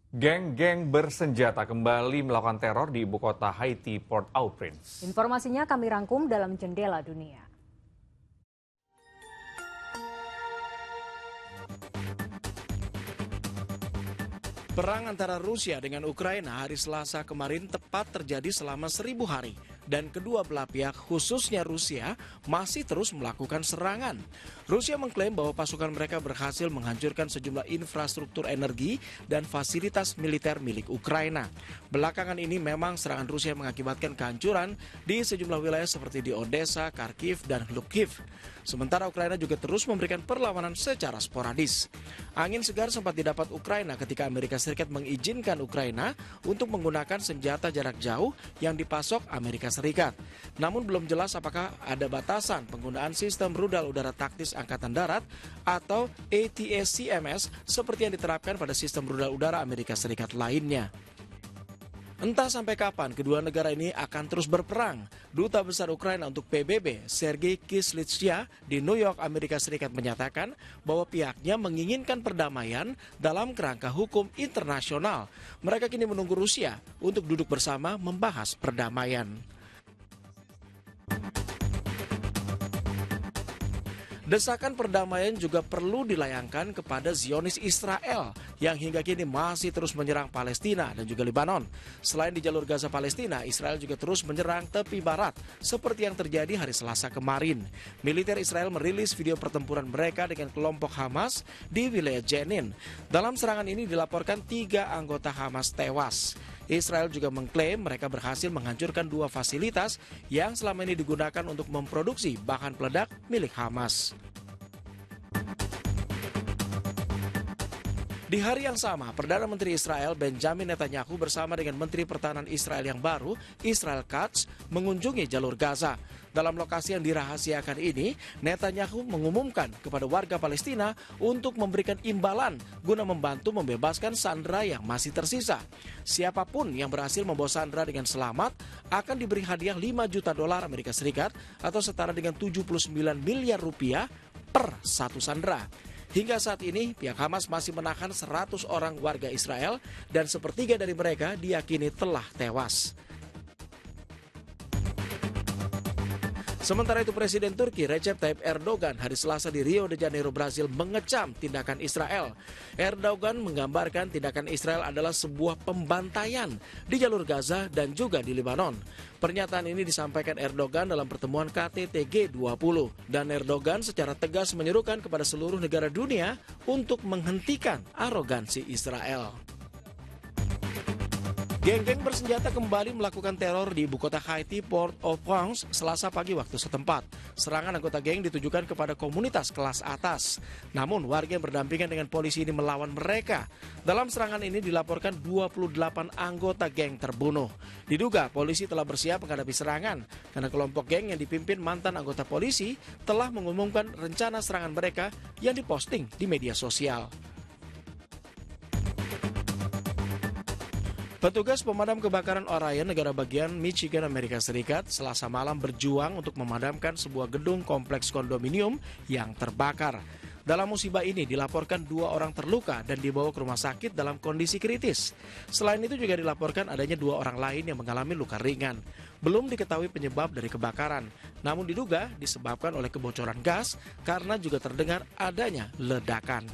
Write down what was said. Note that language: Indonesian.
Geng-geng bersenjata kembali melakukan teror di ibu kota Haiti, Port-au-Prince. Informasinya kami rangkum dalam Jendela Dunia. Perang antara Rusia dengan Ukraina hari Selasa kemarin tepat terjadi selama 1000 hari. Dan kedua belah pihak, khususnya Rusia, masih terus melakukan serangan. Rusia mengklaim bahwa pasukan mereka berhasil menghancurkan sejumlah infrastruktur energi dan fasilitas militer milik Ukraina. Belakangan ini memang serangan Rusia mengakibatkan kehancuran di sejumlah wilayah seperti di Odessa, Kharkiv, dan Lviv. Sementara Ukraina juga terus memberikan perlawanan secara sporadis. Angin segar sempat didapat Ukraina ketika Amerika Serikat mengizinkan Ukraina untuk menggunakan senjata jarak jauh yang dipasok Amerika Serikat. Namun belum jelas apakah ada batasan penggunaan sistem rudal udara taktis Angkatan Darat atau ATACMS seperti yang diterapkan pada sistem rudal udara Amerika Serikat lainnya. Entah sampai kapan kedua negara ini akan terus berperang. Duta Besar Ukraina untuk PBB, Sergei Kislitsyia di New York, Amerika Serikat menyatakan bahwa pihaknya menginginkan perdamaian dalam kerangka hukum internasional. Mereka kini menunggu Rusia untuk duduk bersama membahas perdamaian. Desakan perdamaian juga perlu dilayangkan kepada Zionis Israel yang hingga kini masih terus menyerang Palestina dan juga Lebanon. Selain di jalur Gaza Palestina, Israel juga terus menyerang tepi barat seperti yang terjadi hari Selasa kemarin. Militer Israel merilis video pertempuran mereka dengan kelompok Hamas di wilayah Jenin. Dalam serangan ini dilaporkan 3 anggota Hamas tewas. Israel juga mengklaim mereka berhasil menghancurkan 2 fasilitas yang selama ini digunakan untuk memproduksi bahan peledak milik Hamas. Di hari yang sama, Perdana Menteri Israel Benjamin Netanyahu bersama dengan Menteri Pertahanan Israel yang baru, Israel Katz, mengunjungi jalur Gaza. Dalam lokasi yang dirahasiakan ini, Netanyahu mengumumkan kepada warga Palestina untuk memberikan imbalan guna membantu membebaskan sandera yang masih tersisa. Siapapun yang berhasil membawa sandera dengan selamat akan diberi hadiah 5 juta dolar Amerika Serikat atau setara dengan 79 miliar rupiah per satu sandera. Hingga saat ini, pihak Hamas masih menahan 100 orang warga Israel dan sepertiga dari mereka diyakini telah tewas. Sementara itu Presiden Turki Recep Tayyip Erdogan hari Selasa di Rio de Janeiro, Brasil mengecam tindakan Israel. Erdogan menggambarkan tindakan Israel adalah sebuah pembantaian di jalur Gaza dan juga di Lebanon. Pernyataan ini disampaikan Erdogan dalam pertemuan KTT G20 dan Erdogan secara tegas menyerukan kepada seluruh negara dunia untuk menghentikan arogansi Israel. Geng-geng bersenjata kembali melakukan teror di ibu kota Haiti, Port-au-Prince, Selasa pagi waktu setempat. Serangan anggota geng ditujukan kepada komunitas kelas atas. Namun warga yang berdampingan dengan polisi ini melawan mereka. Dalam serangan ini dilaporkan 28 anggota geng terbunuh. Diduga polisi telah bersiap menghadapi serangan karena kelompok geng yang dipimpin mantan anggota polisi telah mengumumkan rencana serangan mereka yang diposting di media sosial. Petugas pemadam kebakaran Orion, negara bagian Michigan, Amerika Serikat, Selasa malam berjuang untuk memadamkan sebuah gedung kompleks kondominium yang terbakar. Dalam musibah ini dilaporkan 2 orang terluka dan dibawa ke rumah sakit dalam kondisi kritis. Selain itu juga dilaporkan adanya 2 orang lain yang mengalami luka ringan. Belum diketahui penyebab dari kebakaran, namun diduga disebabkan oleh kebocoran gas karena juga terdengar adanya ledakan.